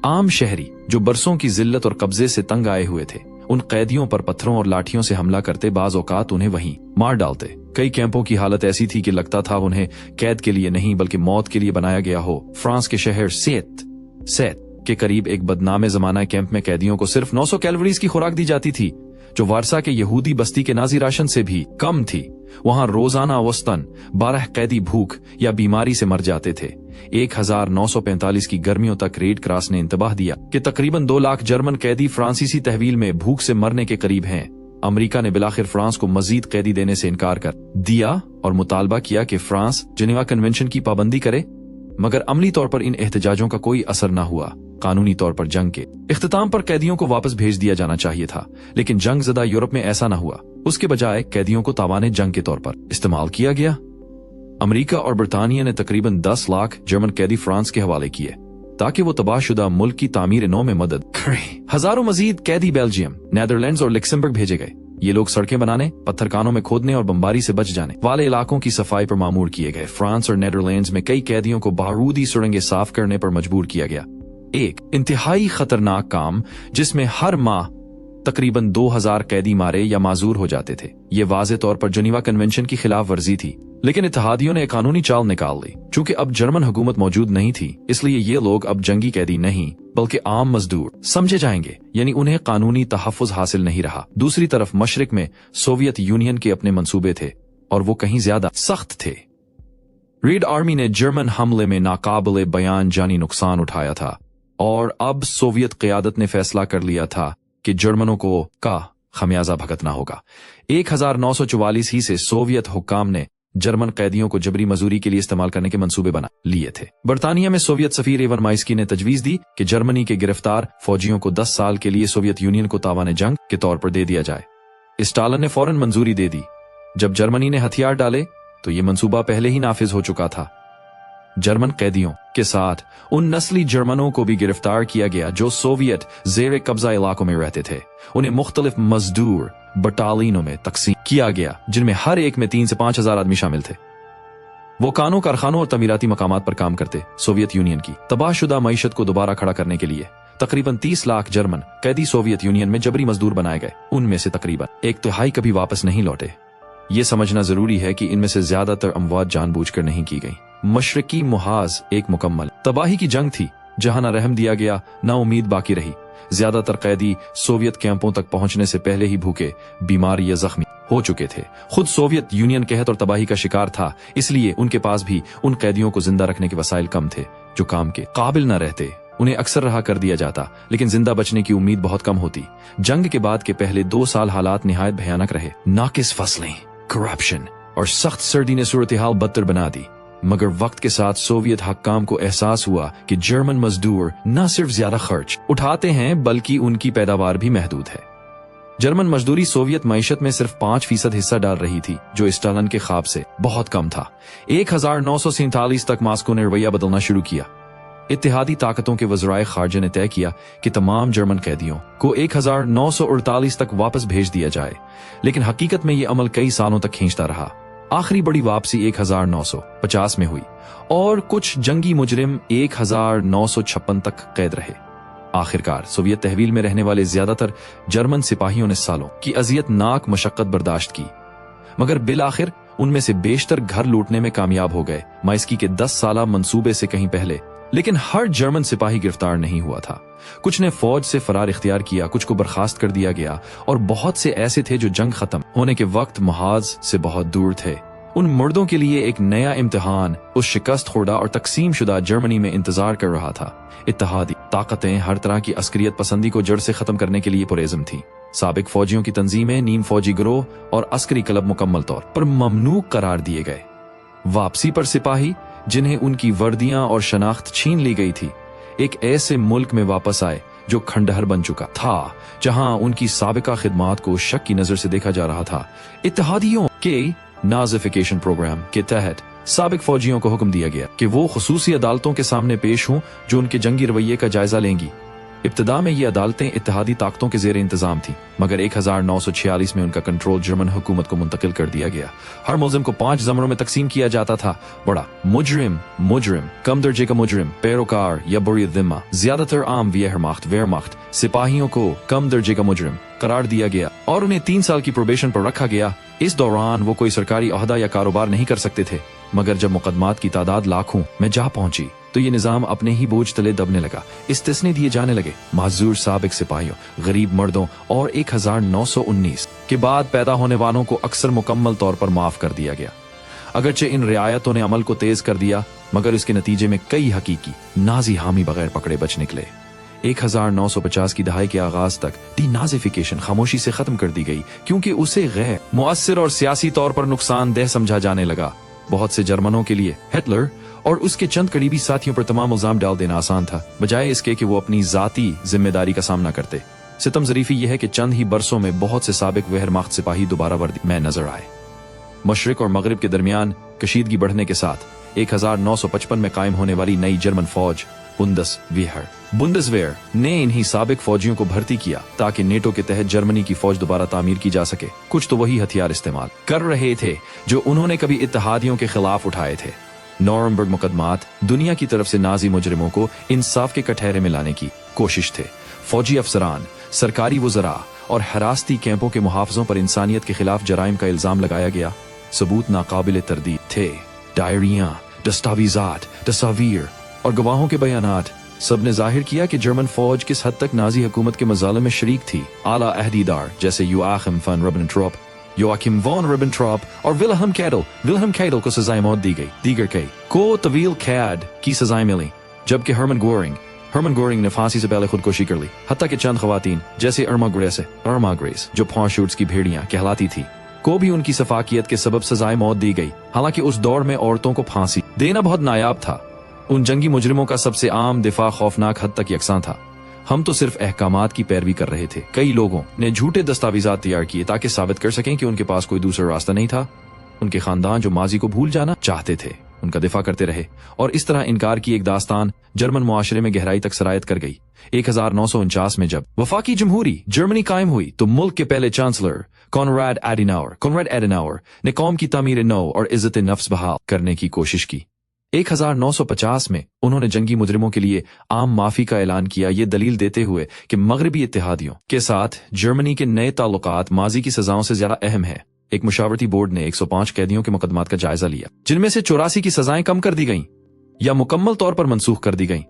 आम शहरी जो बरसों की जिल्लत और कब्जे से तंग आए हुए थे, उन कैदियों पर पत्थरों और लाठियों से हमला करते, बाज औकात उन्हें वहीं मार डालते। कई कैंपों की हालत ऐसी थी कि लगता था उन्हें कैद के लिए नहीं बल्कि मौत के लिए बनाया गया हो। फ्रांस के शहर सेत के करीब एक बदनामे जमाना कैंप में कैदियों को सिर्फ 900 कैलोरीज की खुराक दी जाती थी, जो वारसा के यहूदी बस्ती के नाजी राशन से भी कम थी। वहां रोजाना औसतन 12 कैदी भूख या बीमारी से मर जाते थे। 1945 की गर्मियों तक रेड क्रॉस ने इंतबाह दिया कि तकरीबन 2 लाख जर्मन कैदी फ्रांसीसी तहवील में भूख से मरने के करीब हैं। अमेरिका ने बिलाखिर फ्रांस को मजीद कैदी देने से इनकार कर दिया और मुतालबा किया कि फ्रांस जिनेवा कन्वेंशन की पाबंदी करे, मगर अमली तौर पर इन एहतजाजों का कोई असर न हुआ। कानूनी तौर पर जंग के इख्तिताम पर कैदियों को वापस भेज दिया जाना चाहिए था, लेकिन जंग ज़दा यूरोप में ऐसा न हुआ। उसके बजाय कैदियों को तावाने जंग के तौर पर इस्तेमाल किया गया। अमेरिका और बरतानिया ने तकरीबन 10 लाख जर्मन कैदी फ्रांस के हवाले किए ताकि वो तबाहशुदा मुल्क की तामीर नौ में मदद करें। हजारों मजीद कैदी बेल्जियम, नेदरलैंड्स और लक्समबर्ग भेजे गए। ये लोग सड़कें बनाने, पत्थरखानों में खोदने और बमबारी से बच जाने वाले इलाकों की सफाई पर मामूर किए गए। फ्रांस और नेदरलैंड्स में कई कैदियों को बारूदी सुरंगें साफ करने पर मजबूर किया गया। एक इंतहाई खतरनाक काम जिसमें हर माह तकरीबन 2000 कैदी मारे या माजूर हो जाते थे। ये वाज़े तौर पर जिनेवा कन्वेंशन की खिलाफ वर्जी थी, लेकिन इत्तेहादियों ने एक कानूनी चाल निकाल ली। चूंकि अब जर्मन हुकूमत मौजूद नहीं थी, इसलिए ये लोग अब जंगी कैदी नहीं बल्कि आम मजदूर समझे जाएंगे, यानी उन्हें कानूनी तहफ़्फ़ुज़ हासिल नहीं रहा। दूसरी तरफ मशरिक में सोवियत यूनियन के अपने मंसूबे थे और वो कहीं ज्यादा सख्त थे। रेड आर्मी ने जर्मन हमले में नाकाबिले बयान जानी नुकसान उठाया था और अब सोवियत क़यादत ने फैसला कर लिया था कि जर्मनों को का खमियाजा भुगतना होगा। 1944 ही से सोवियत हुक्काम ने जर्मन कैदियों को जबरी मजदूरी के लिए इस्तेमाल करने के मंसूबे बना लिए थे। बरतानिया में सोवियत सफीर एवन माइस्की ने तजवीज दी कि जर्मनी के गिरफ्तार फौजियों को 10 साल के लिए सोवियत यूनियन को तावाने जंग के तौर पर दे दिया जाए। स्टालिन ने फौरन मंजूरी दे दी। जब जर्मनी ने हथियार डाले तो ये मंसूबा पहले ही नाफिज हो चुका था। जर्मन कैदियों के साथ उन नस्ली जर्मनों को भी गिरफ्तार किया गया जो सोवियत जेर कब्जा इलाकों में रहते थे। उन्हें मुख्तलिफ मजदूर बटालियनों में तकसीम किया गया, जिनमें हर एक में 3 से 5 हजार आदमी शामिल थे। वो कानों, कारखानों और तमीराती मकामात पर काम करते। सोवियत यूनियन की तबाहशुदा मईशत को दोबारा खड़ा करने के लिए तकरीबन 30 लाख जर्मन कैदी सोवियत यूनियन में जबरी मजदूर बनाए गए। उनमें से तकरीबन 1/3 कभी वापस नहीं लौटे। ये समझना जरूरी है कि इनमें से ज्यादातर अमवात जानबूझकर नहीं की गई। मशरकी मुहाज एक मुकम्मल तबाही की जंग थी, जहां न रहम दिया गया न उम्मीद बाकी रही। ज्यादातर कैदी सोवियत कैंपों तक पहुंचने से पहले ही भूखे, बीमार या जख्मी हो चुके थे। खुद सोवियत यूनियन कहत और तबाही का शिकार था, इसलिए उनके पास भी उन कैदियों को जिंदा रखने के वसाइल कम थे। जो काम के काबिल न रहते उन्हें अक्सर रहा कर दिया जाता, लेकिन जिंदा बचने की उम्मीद बहुत कम होती। जंग के बाद के पहले 2 साल हालात निहायत भयानक रहे। नाकिस फसलें, करप्शन और सख्त सर्दी ने सूरत हाल बदतर बना दी। मगर वक्त के साथ सोवियत हक्काम को एहसास हुआ कि जर्मन मजदूर न सिर्फ ज्यादा खर्च उठाते हैं बल्कि उनकी पैदावार भी महदूद है। जर्मन मजदूरी सोवियत मईशत में सिर्फ 5% हिस्सा डाल रही थी, जो स्टालिन के ख्वाब से बहुत कम था। 1947 तक मास्को ने रवैया बदलना शुरू किया। इत्तेहादी ताकतों के वज़राए खारजा ने तय किया कि तमाम जर्मन कैदियों को 1948 तक वापस भेज दिया जाए, लेकिन हकीकत में ये अमल कई सालों तक खींचता रहा। आखिरी बड़ी वापसी 1950 में हुई और कुछ जंगी मुजरिम 1956 तक कैद रहे। आखिरकार सोवियत तहवील में रहने वाले ज्यादातर जर्मन सिपाहियों ने सालों की अजियतनाक मशक्कत बर्दाश्त की, मगर बिल आखिर उनमें से बेशतर घर लूटने में कामयाब हो गए, माइस्की के 10 साला मंसूबे से कहीं पहले। लेकिन हर जर्मन सिपाही गिरफ्तार नहीं हुआ था। कुछ ने फौज से फरार इख्तियार किया, कुछ को बर्खास्त कर दिया गया और बहुत से ऐसे थे जो जंग खत्म होने के वक्त महाज से बहुत दूर थे। उन मुर्दों के लिए एक नया इम्तिहान उस शिकस्त खुर्दा और तकसीम शुदा जर्मनी में इंतजार कर रहा था। इत्तेहादी ताकतें हर तरह की अस्करियत पसंदी को जड़ से खत्म करने के लिए पुरेज़म थीं। साबिक फौजियों की तंजीमें, नीम फौजी गिरोह और अस्करी क्लब मुकम्मल तौर पर ममनूक करार दिए गए। वापसी पर सिपाही जिन्हें उनकी वर्दियां और शनाख्त छीन ली गई थी, एक ऐसे मुल्क में वापस आए जो खंडहर बन चुका था, जहां उनकी साबिका खिदमात को शक की नजर से देखा जा रहा था। इत्तेहादियों के नाज़िफिकेशन प्रोग्राम के तहत साबिक फौजियों को हुक्म दिया गया कि वो खुसूसी अदालतों के सामने पेश हों जो उनके जंगी रवैये का जायजा लेंगी। इब्तिदा में ये अदालतें इत्तेहादी ताकतों के जेर इंतजाम थी, मगर 1946 में उनका कंट्रोल जर्मन हुकूमत को मुंतकिल कर दिया गया। हर मुल्जिम को 5 ज़मरों में तकसीम किया जाता था। बड़ा मुजरिम, कम दर्जे का मुजरिम, पैरोकार या बुरी ज़िम्मा। ज्यादातर आम वेयरमाख्त सिपाहियों को कम दर्जे का मुजरिम करार दिया गया और उन्हें 3 साल की प्रोबेशन पर रखा गया। इस दौरान वो कोई सरकारी ओहदा या कारोबार नहीं कर सकते थे। मगर जब मुकदमात की तादाद लाखों में जा पहुंची तो ये निजाम अपने ही बोझ तले दबने लगा। इस्तिस्ने दिए जाने लगे माजूर साबिक सिपाहियों, गरीब मर्दों और 1919 के बाद पैदा होने वालों को अक्सर मुकम्मल तौर पर माफ कर दिया गया। अगरचे इन रियायतों ने अमल को तेज कर दिया, मगर इसके नतीजे में कई हकीकी नाजी हामी बगैर पकड़े बच निकले। 1950 की दहाई के आगाज तक डीनाज़िफिकेशन खामोशी से खत्म कर दी गई, क्योंकि उसे गैर मुअस्सिर और सियासी तौर पर नुकसानदेह समझा जाने लगा। बहुत से जर्मनों के लिए हिटलर और उसके चंद करीबी साथियों पर तमाम इल्जाम डाल देना आसान था, बजाय इसके कि वो अपनी जाती जिम्मेदारी का सामना करते। सितम ज़रीफी यह है कि चंद ही बरसों में बहुत से साबिक वेहरमाख्त सिपाही दोबारा वर्दी में नजर आए। मशरिक और मगरिब के दरमियान कशीदगी बढ़ने के साथ 1955 में कायम होने वाली नई जर्मन फौज बुंदसवेयर ने इन्हीं साबिक फौजियों को भर्ती किया ताकि नेटो के तहत जर्मनी की फौज दोबारा तामीर की जा सके। कुछ तो वही हथियार इस्तेमाल कर रहे थे जो उन्होंने कभी इत्तेहादियों के खिलाफ उठाए थे। नॉर्मबर्ग मुकदमात दुनिया की तरफ से नाजी मुजरिमों को इंसाफ के कटहरे में लाने की कोशिश थे। फौजी अफसरान, सरकारी वज़रा और हिरासती कैंपों के मुहाफ़िज़ों पर इंसानियत के खिलाफ जराइम का इल्जाम लगाया गया। सबूत नाकाबिल तरदीद थे। डायरियां, दस्तावेज़ात, तस्वीर और गवाहों के बयानात सब ने जाहिर किया कि जर्मन फौज किस हद तक नाजी हुकूमत के मज़ालिम में शरीक थी। आला अहदीदार जैसे योआखिम वॉन रिबेनट्रॉप और विल्हेम कैडल को सजाए मौत दी गई। दीगर कई को तवील कैद की सजाएं मिली, जबकि हर्मन गोरिंग ने फांसी से पहले खुदकुशी कर ली। हत्ता कि चंद खवातीन जैसे अर्मा ग्रेस जो फॉशूट्स की भेड़ियां कहलाती थी को भी उनकी सफाकियत के सबब सजाए मौत दी गई। हालांकि उस दौर में औरतों को फांसी देना बहुत नायाब था। उन जंगी मुजरिमों का सबसे आम दिफा खौफनाक हद तक यकसां था। हम तो सिर्फ अहकामात की पैरवी कर रहे थे। कई लोगों ने झूठे दस्तावेजात तैयार किए ताकि साबित कर सकें कि उनके पास कोई दूसरा रास्ता नहीं था। उनके खानदान जो माजी को भूल जाना चाहते थे उनका दिफा करते रहे और इस तरह इनकार की एक दास्तान जर्मन मुआशरे में गहराई तक सरायत कर गई। 1949 में जब वफाकी जमहूरी जर्मनी कायम हुई तो मुल्क के पहले चांसलर कॉनराड एडेनावर ने कौम की तामीर नौ और इज्जत नफ्स बहाल करने की कोशिश की। 1950 में उन्होंने जंगी मुजरिमों के लिए आम माफी का ऐलान किया, ये दलील देते हुए कि मगरबी इत्तेहादियों के साथ जर्मनी के नए ताल्लुकात माजी की सजाओं से ज्यादा अहम है। एक मुशावरती बोर्ड ने 105 कैदियों के मुकदमात का जायजा लिया, जिनमें से 84 की सजाएं कम कर दी गईं या मुकम्मल तौर पर मनसूख कर दी गईं।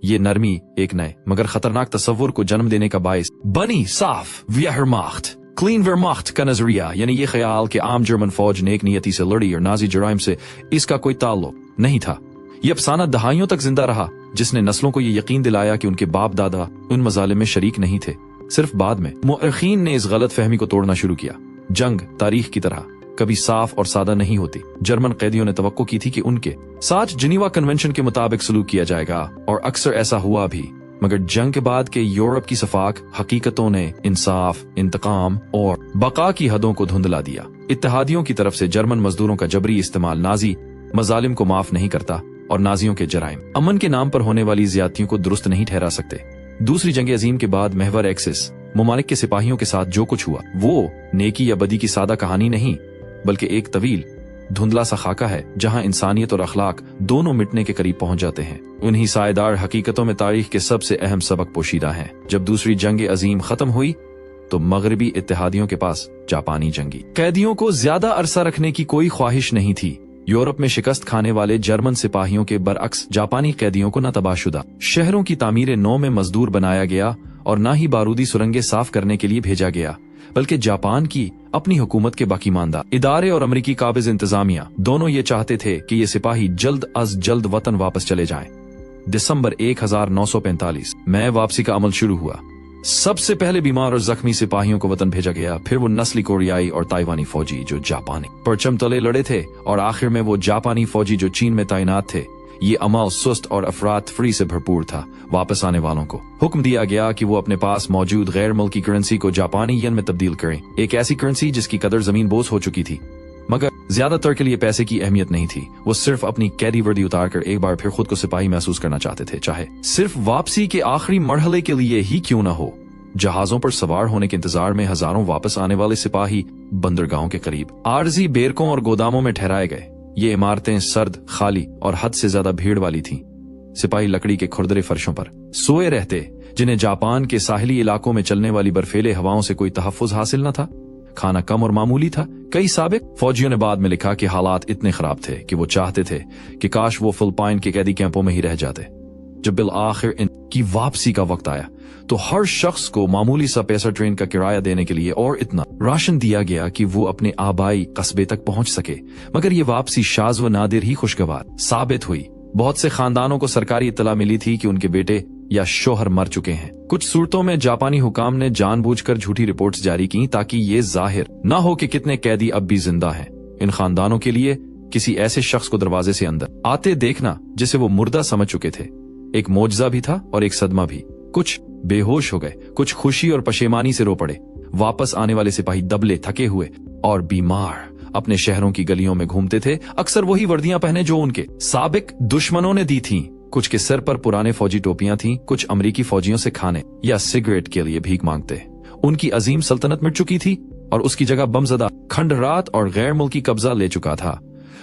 ये नरमी एक नए मगर खतरनाक तस्वुर को जन्म देने का बायस बनी। साफ वेहरमाख्त क्लीन वेरमाख्त का नजरिया, यानी ये ख्याल कि आम जर्मन फौज नेक नियति से लड़ी और नाजी जराइम से इसका कोई ताल्लुक नहीं था, ये अफसाना दहाइयों तक जिंदा रहा, जिसने नस्लों को ये यकीन दिलाया कि उनके बाप दादा उन मजालिम में शरीक नहीं थे। सिर्फ बाद में मुअर्रिखीन ने इस गलत फहमी को तोड़ना शुरू किया। जंग तारीख की तरह कभी साफ और सादा नहीं होती। जर्मन कैदियों ने तवक्को की थी कि उनके साथ जिनीवा कन्वेंशन के मुताबिक सलूक किया जाएगा और अक्सर ऐसा हुआ भी, मगर जंग के बाद के यूरोप की सफाक हकीकतों ने इंसाफ, इंतकाम और बका की हदों को धुंधला दिया। इत्तेहादियों की तरफ से जर्मन मजदूरों का जबरी इस्तेमाल नाजी मजालिम को माफ नहीं करता और नाजियों के जराइम अमन के नाम पर होने वाली ज्यादतियों को दुरुस्त नहीं ठहरा सकते। दूसरी जंग अजीम के बाद महवर एक्सिस मुमालिक के सिपाहियों के साथ जो कुछ हुआ वो नेकी या बदी की सादा कहानी नहीं, बल्कि एक तवील धुंधला सा खाका है जहां इंसानियत और अखलाक दोनों मिटने के करीब पहुंच जाते हैं। उन्हीं सायेदार हकीकतों में तारीख के सबसे अहम सबक पोशीदा हैं। जब दूसरी जंग अजीम खत्म हुई तो मगरबी इत्तेहादियों के पास जापानी जंगी कैदियों को ज्यादा अरसा रखने की कोई ख्वाहिश नहीं थी। यूरोप में शिकस्त खाने वाले जर्मन सिपाहियों के बरअक्स जापानी कैदियों को न तबाहशुदा शहरों की तामीर नौ में मजदूर बनाया गया और न ही बारूदी सुरंगें साफ करने के लिए भेजा गया, बल्कि जापान की अपनी हुकूमत के बाकी मानदा इदारे और अमरीकी काबिज इंतजामिया दोनों ये चाहते थे कि ये सिपाही जल्द अज जल्द वतन वापस चले जाएं। दिसंबर 1945 में वापसी का अमल शुरू हुआ। सबसे पहले बीमार और जख्मी सिपाहियों को वतन भेजा गया, फिर वो नस्ली कोरियाई और ताइवानी फौजी जो जापानी परचम तले लड़े थे, और आखिर में वो जापानी फौजी जो चीन में तैनात थे। ये अमल सुस्त और अफरात फ्री से भरपूर था। वापस आने वालों को हुक्म दिया गया कि वो अपने पास मौजूद गैर मुल्की करेंसी को जापानी येन में तब्दील करें, एक ऐसी करेंसी जिसकी कदर जमीन बोझ हो चुकी थी। मगर ज्यादातर के लिए पैसे की अहमियत नहीं थी। वो सिर्फ अपनी कैदी वर्दी उतारकर एक बार फिर खुद को सिपाही महसूस करना चाहते थे, चाहे सिर्फ वापसी के आखिरी मरहले के लिए ही क्यों न हो। जहाजों पर सवार होने के इंतजार में हजारों वापस आने वाले सिपाही बंदरगाहों के करीब आरजी बेरकों और गोदामों में ठहराए गए। ये इमारतें सर्द, खाली और हद से ज्यादा भीड़ वाली थीं। सिपाही लकड़ी के खुरदरे फर्शों पर सोए रहते, जिन्हें जापान के साहिली इलाकों में चलने वाली बर्फीले हवाओं से कोई तहफ्फुज हासिल न था। खाना कम और मामूली था। कई साबिक फौजियों ने बाद में लिखा कि हालात इतने खराब थे कि वो चाहते थे कि काश वो फिलिपाइन के कैदी कैंपों में ही रह जाते। जब बिल आखिर इनकी वापसी का वक्त आया तो हर शख्स को मामूली सा पैसा ट्रेन का किराया देने के लिए और इतना राशन दिया गया कि वो अपने आबाई कस्बे तक पहुंच सके। मगर ये वापसी शाज व नादिर ही खुशगवार साबित हुई। बहुत से खानदानों को सरकारी इत्तला मिली थी कि उनके बेटे या शोहर मर चुके हैं। कुछ सूरतों में जापानी हुकाम ने जानबूझकर झूठी रिपोर्ट्स जारी की ताकि ये जाहिर न हो कि कितने कैदी अब भी जिंदा हैं। इन खानदानों के लिए किसी ऐसे शख्स को दरवाजे से अंदर आते देखना जिसे वो मुर्दा समझ चुके थे, एक मौजज़ा भी था और एक सदमा भी। कुछ बेहोश हो गए, कुछ खुशी और पशेमानी से रो पड़े। वापस आने वाले सिपाही दबले, थके हुए और बीमार अपने शहरों की गलियों में घूमते थे, अक्सर वही वर्दियां पहने जो उनके साबिक दुश्मनों ने दी थीं। कुछ के सर पर पुराने फौजी टोपियां थीं, कुछ अमरीकी फौजियों से खाने या सिगरेट के लिए भीख मांगते। उनकी अजीम सल्तनत मिट चुकी थी और उसकी जगह बमजदा खंडरात और गैर मुल्की कब्जा ले चुका था।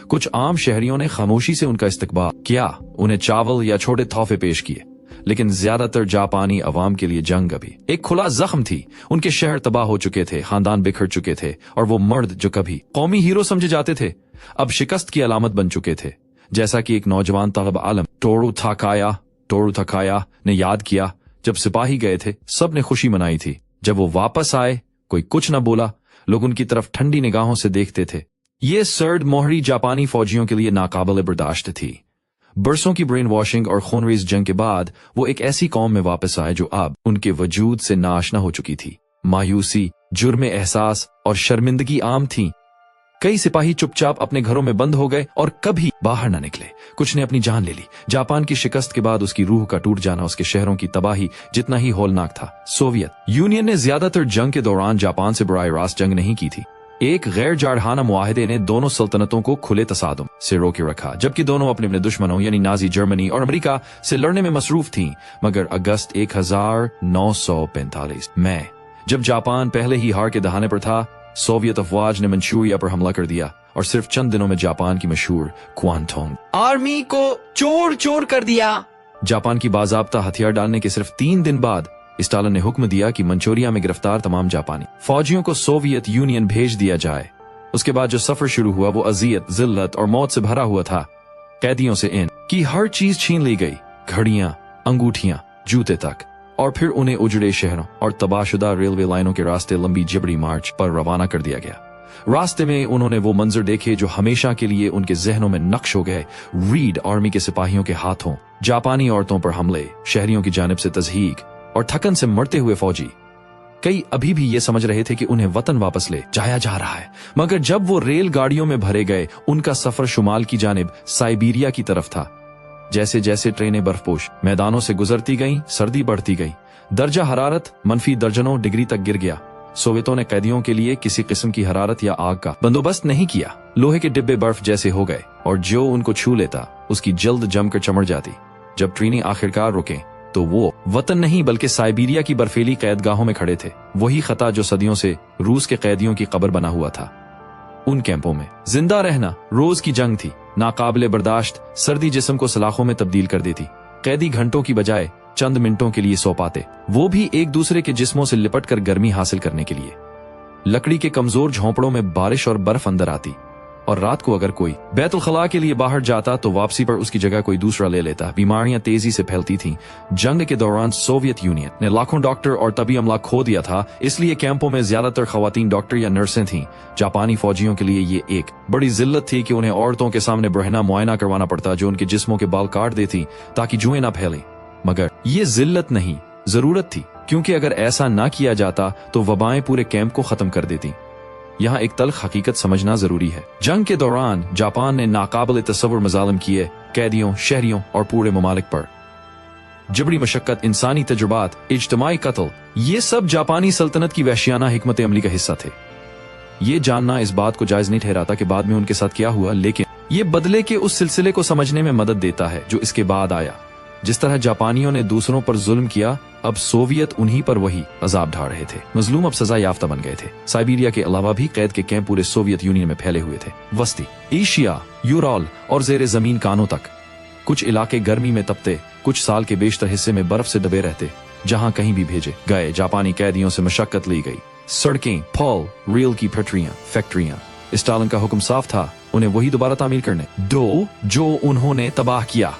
कुछ आम शहरियों ने खामोशी से उनका इस्तकबाल किया, उन्हें चावल या छोटे तोहफे पेश किए, लेकिन ज्यादातर जापानी अवाम के लिए जंग अभी एक खुला जख्म थी। उनके शहर तबाह हो चुके थे, खानदान बिखर चुके थे, और वो मर्द जो कभी कौमी हीरो समझे जाते थे अब शिकस्त की अलामत बन चुके थे। जैसा कि एक नौजवान तलब आलम टोरू थकाया ने याद किया, जब सिपाही गए थे सब ने खुशी मनाई थी, जब वो वापस आए कोई कुछ न बोला, लोग उनकी तरफ ठंडी निगाहों से देखते थे। ये सर्द मोहरी जापानी फौजियों के लिए नाकाबिल बर्दाश्त थी। बरसों की ब्रेन वॉशिंग और खूनरेज जंग के बाद वो एक ऐसी कौम में वापस आए जो अब उनके वजूद से नाआशना हो चुकी थी। मायूसी, जुर्म एहसास और शर्मिंदगी आम थी। कई सिपाही चुपचाप अपने घरों में बंद हो गए और कभी बाहर न निकले। कुछ ने अपनी जान ले ली। जापान की शिकस्त के बाद उसकी रूह का टूट जाना उसके शहरों की तबाही जितना ही हौलनाक था। सोवियत यूनियन ने ज्यादातर जंग के दौरान जापान से बराह रास्त जंग नहीं की थी। एक गैर जारहाना मुआहदे ने दोनों सल्तनतों को खुले तसादुम से रोके रखा, जबकि दोनों अपने अपने दुश्मनों यानी नाजी जर्मनी और अमेरिका से लड़ने में मसरूफ थीं। मगर अगस्त 1945 में जब जापान पहले ही हार के दहाने पर था, सोवियत अफवाज ने मंचूरिया पर हमला कर दिया और सिर्फ चंद दिनों में जापान की मशहूर क्वांटोंग आर्मी को चोर चोर कर दिया। जापान की बाज़ाब्ता हथियार डालने के सिर्फ 3 दिन बाद स्टालिन ने हुक्म दिया कि मंचूरिया में गिरफ्तार तमाम जापानी फौजियों को सोवियत यूनियन भेज दिया जाए। उसके बाद जो सफर शुरू हुआ वो अजियत, जिल्लत और मौत से भरा हुआ था। कैदियों से इन की हर चीज छीन ली गई, घड़ियां, अंगूठियां, जूते तक, और फिर उन्हें उजड़े शहरों और तबाहशुदा रेलवे लाइनों के रास्ते लंबी जबरी मार्च पर रवाना कर दिया गया। रास्ते में उन्होंने वो मंजर देखे जो हमेशा के लिए उनके जहनों में नक्श हो गए। रीड आर्मी के सिपाहियों के हाथों जापानी औरतों पर हमले, शहरियों की जानिब से तज़हीक और थकन से मरते हुए फौजी। कई अभी भी ये समझ रहे थे कि उन्हें वतन वापस ले जाया जा रहा है, मगर जब वो रेल गाड़ियों में भरे गए, उनका सफर शुमाल की जानिब साइबेरिया की तरफ था। जैसे जैसे ट्रेनें बर्फपोश मैदानों से गुजरती गईं, सर्दी बढ़ती गई, दर्जा हरारत -, दर्जनों डिग्री तक गिर गया। सोवियतों ने कैदियों के लिए किसी किस्म की हरारत या आग का बंदोबस्त नहीं किया। लोहे के डिब्बे बर्फ जैसे हो गए और जो उनको छू लेता उसकी जल्द जमकर चमड़ जाती। जब ट्रेनें आखिरकार रुके तो वो वतन नहीं बल्कि साइबेरिया की बर्फीली कैदगाहों में खड़े थे। वही खता जो सदियों से रूस के कैदियों की कब्र बना हुआ था। उन कैंपों में जिंदा रहना रोज की जंग थी। नाकाबिले बर्दाश्त सर्दी जिस्म को सलाखों में तब्दील कर देती। कैदी घंटों की बजाय चंद मिनटों के लिए सो पाते, वो भी एक दूसरे के जिस्मों से लिपट कर गर्मी हासिल करने के लिए। लकड़ी के कमजोर झोंपड़ों में बारिश और बर्फ अंदर आती, और रात को अगर कोई बैतुल खला के लिए बाहर जाता तो वापसी पर उसकी जगह कोई दूसरा ले लेता। बीमारियां तेजी से फैलती थीं। जंग के दौरान सोवियत यूनियन ने लाखों डॉक्टर और तबी अमला खो दिया था, इसलिए कैंपों में ज्यादातर खवातीन डॉक्टर या नर्सें थीं। जापानी फौजियों के लिए ये एक बड़ी जिल्लत थी कि उन्हें औरतों के सामने बरहना मुआयना करवाना पड़ता, जो उनके जिस्मों के बाल काट देती ताकि जुएं ना फैलें। मगर ये जिल्लत नहीं, जरूरत थी, क्योंकि अगर ऐसा ना किया जाता तो वबाएं पूरे कैंप को खत्म कर देती। यहाँ एक तल्ख हकीकत समझना जरूरी है। जंग के दौरान जापान ने नाकाबिल तसव्वुर मज़ालिम किए कैदियों, शहरियों और पूरे ममालिक पर। जबरी मशक्कत, इंसानी तजुर्बात, इज्तमाई कत्ल, ये सब जापानी सल्तनत की वहशियाना हिकमत अमली का हिस्सा थे। ये जानना इस बात को जायज नहीं ठहराता कि बाद में उनके साथ क्या हुआ, लेकिन ये बदले के उस सिलसिले को समझने में मदद देता है जो इसके बाद आया। जिस तरह जापानियों ने दूसरों पर जुल्म किया, अब सोवियत उन्हीं पर वही अजाब ढा रहे थे। मजलूम अब सजा याफ्ता बन गए थे। साइबेरिया के अलावा भी कैद के कैंप पूरे सोवियत यूनियन में फैले हुए थे। वस्ती एशिया, यूरोल और जेर जमीन कानों तक। कुछ इलाके गर्मी में तपते, कुछ साल के बेशतर हिस्से में बर्फ से दबे रहते। जहां कहीं भी भेजे गए जापानी कैदियों से मशक्कत ली गई। सड़कें, पुल, रेल की पटरियां, फैक्ट्रियां। स्टालिन का हुक्म साफ था, उन्हें वही दोबारा तामीर करने दो जो उन्होंने तबाह किया।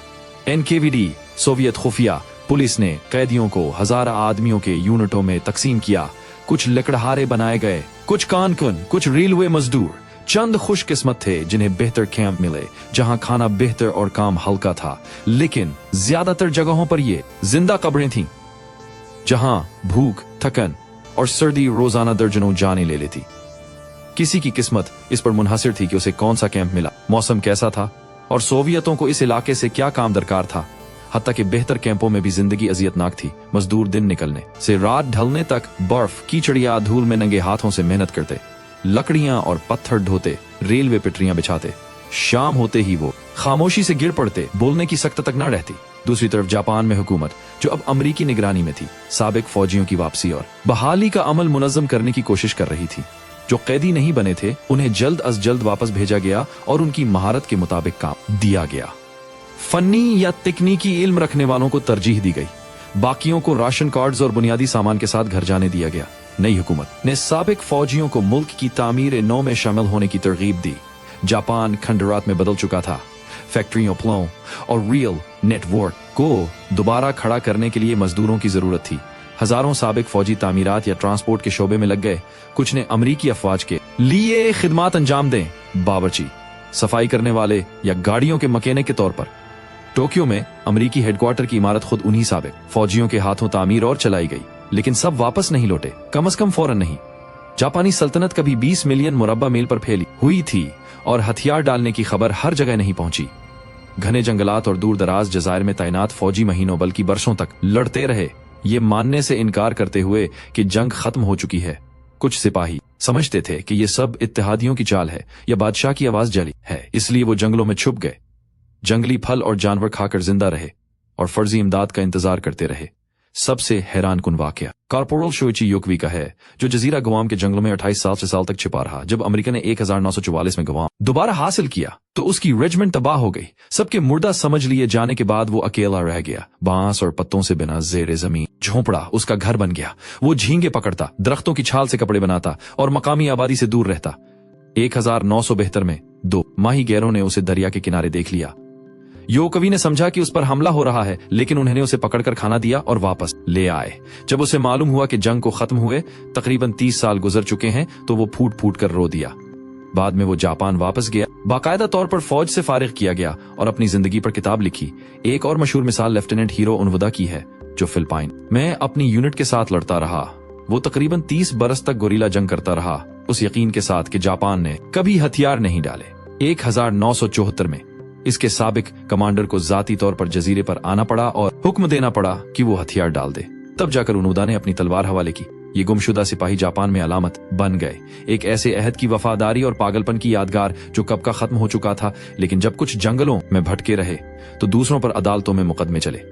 एनकेवीडी, सोवियत खुफिया पुलिस ने कैदियों को हजारा आदमियों के यूनिटों में तकसीम किया। कुछ लकड़हारे बनाए गए, कुछ कानकुन, कुछ रेलवे मजदूर। चंद खुशकिस्मत थे जिन्हें बेहतर कैंप मिले, जहां खाना बेहतर और काम हल्का था। लेकिन ज्यादातर जगहों पर ये जिंदा कब्रें थीं, जहां भूख, थकन और सर्दी रोजाना दर्जनों जाने ले लेती। किसी की किस्मत इस पर मुनहसर थी कि उसे कौन सा कैंप मिला, मौसम कैसा था और सोवियतों को इस इलाके से क्या काम दरकार था। हत्ता कि बेहतर कैंपों में भी जिंदगी अजियतनाक थी। मजदूर दिन निकलने से रात ढलने तक बर्फ, कीचड़िया, धूल में नंगे हाथों से मेहनत करते, लकड़ियां और पत्थर ढोते, रेलवे पटरियां बिछाते। शाम होते ही वो खामोशी से गिर पड़ते, बोलने की सख्त तक न रहती। दूसरी तरफ जापान में हुकूमत, जो अब अमरीकी निगरानी में थी, साबिक फौजियों की वापसी और बहाली का अमल मुनज़्ज़म करने की कोशिश कर रही थी। जो कैदी नहीं बने थे उन्हें जल्द अज जल्द वापस भेजा गया और उनकी महारत के मुताबिक काम दिया गया। फन्नी या तकनीकी इल्म रखने वालों को तरजीह दी गई, बाकियों को राशन कार्ड्स और बुनियादी सामान के साथ घर जाने दिया गया। नई हुकूमत ने साबिक फौजियों को मुल्क की तामीर नौ में शामिल होने की तरगीब दी। जापान खंडरात में बदल चुका था। फैक्ट्रियों, प्लांट और रियल नेटवर्क को दोबारा खड़ा करने के लिए मजदूरों की जरूरत थी। हजारों साबिक फौजी तामीरात या ट्रांसपोर्ट के शोबे में लग गए। कुछ ने अमरीकी अफवाज के लिए खिदमात अंजाम दें, बावर्ची, सफाई करने वाले या गाड़ियों के मकेनिक के तौर पर। टोक्यो में अमरीकी हेडक्वार्टर की इमारत खुद उन्हीं साबिक फौजियों के हाथों तामीर और चलाई गई, लेकिन सब वापस नहीं लौटे, कम अज कम फौरन नहीं। जापानी सल्तनत कभी 20 मिलियन मुरब्बा मील पर फैली हुई थी और हथियार डालने की खबर हर जगह नहीं पहुंची। घने जंगलात और दूर दराज जजायर में तैनात फौजी महीनों बल्कि बरसों तक लड़ते रहे, ये मानने से इनकार करते हुए कि जंग खत्म हो चुकी है। कुछ सिपाही समझते थे कि ये सब इत्तेहादियों की चाल है या बादशाह की आवाज जारी है, इसलिए वो जंगलों में छुप गए। जंगली फल और जानवर खाकर जिंदा रहे और फर्जी इमदाद का इंतजार करते रहे। सबसे हैरान कुन वाकया कॉर्पोरल शोइची योकवी का है, जो जजीरा गुआम के जंगलों में 28 साल तक छिपा रहा। जब अमेरिका ने 1944 में गुआम दोबारा हासिल किया तो उसकी रेजिमेंट तबाह हो गई। सबके मुर्दा समझ लिए जाने के बाद वो अकेला रह गया। बांस और पत्तों से बिना जेरे जमीन झोंपड़ा उसका घर बन गया। वो झींगे पकड़ता, दरख्तों की छाल से कपड़े बनाता और मकामी आबादी से दूर रहता। 1972 में 2 माही गैरों ने उसे दरिया के किनारे देख लिया। योकवी ने समझा कि उस पर हमला हो रहा है, लेकिन उन्होंने उसे पकड़कर खाना दिया और वापस ले आए। जब उसे मालूम हुआ कि जंग को खत्म हुए तकरीबन 30 साल गुजर चुके हैं तो वो फूट फूट कर रो दिया। बाद में वो जापान वापस गया, बाकायदा तौर पर फौज से फारिग किया गया और अपनी जिंदगी पर किताब लिखी। एक और मशहूर मिसाल लेफ्टिनेंट हीरो उनवुदा की है, जो फिलिपाइन में अपनी यूनिट के साथ लड़ता रहा। वो तकरीबन 30 बरस तक गोरिल्ला जंग करता रहा, उस यकीन के साथ कि जापान ने कभी हथियार नहीं डाले। 1974 में इसके साबिक कमांडर को जाती तौर पर जजीरे पर आना पड़ा और हुक्म देना पड़ा कि वो हथियार डाल दे। तब जाकर उनवुदा ने अपनी तलवार हवाले की। ये गुमशुदा सिपाही जापान में अलामत बन गए, एक ऐसे अहद की वफादारी और पागलपन की यादगार जो कब का खत्म हो चुका था। लेकिन जब कुछ जंगलों में भटके रहे तो दूसरों पर अदालतों में मुकदमे चले।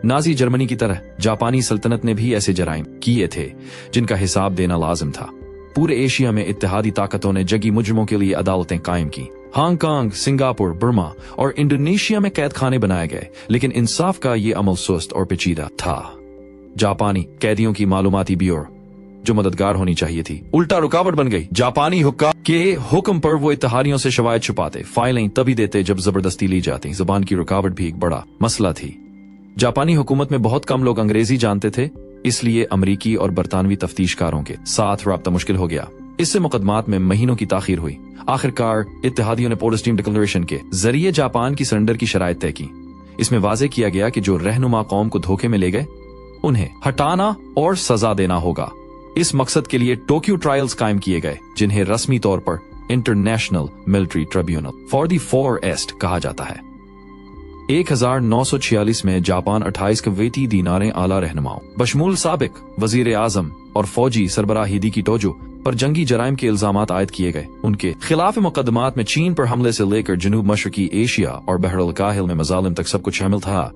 नाजी जर्मनी की तरह जापानी सल्तनत ने भी ऐसे जराइम किए थे जिनका हिसाब देना लाजिम था। पूरे एशिया में इत्तेहादी ताकतों ने जगी मुजरिमों के लिए अदालतें कायम की। हांगकांग, सिंगापुर, बर्मा और इंडोनेशिया में कैद खाने बनाए गए, लेकिन इंसाफ का ये अमल सुस्त और पेचीदा था। जापानी कैदियों की मालूमाती ब्यूरो, जो मददगार होनी चाहिए थी, उल्टा रुकावट बन गई। जापानी हुक्काम के हुक्म पर वो इत्तेहादियों से शवायद छुपाते, फाइलें तभी देते जब जबरदस्ती ली जाती। जुबान की रुकावट भी एक बड़ा मसला थी। जापानी हुकूमत में बहुत कम लोग अंग्रेजी जानते थे, इसलिए अमरीकी और बरतानवी तफ्तीशकारों के साथ राब्ता मुश्किल हो गया। इससे मुकदमात में महीनों की ताखीर हुई। आखिरकार इत्तेहादियों ने पोलिस्टीम डिक्लेरेशन के जरिए जापान की सरेंडर की शराइत तय की। इसमें वाजे किया गया कि जो रहनुमा कौम को धोखे में ले गए उन्हें हटाना और सजा देना होगा। इस मकसद के लिए टोक्यो ट्रायल्स कायम किए गए, जिन्हें रस्मी तौर पर international military tribunal for the far east कहा जाता है। 1946 में जापान 28 कुवैती दीनारें आला रहनुमाओं बशमूल साबिक वजीर आजम और फौजी सरबराह हिदी की टोजो पर जंगी जराइम के इल्जामात आयद किए गए। उनके खिलाफ मुकदमात में चीन पर हमले से लेकर जनूब मशरकी एशिया और बहरुल काहिल में मजालिम तक सब कुछ शामिल था।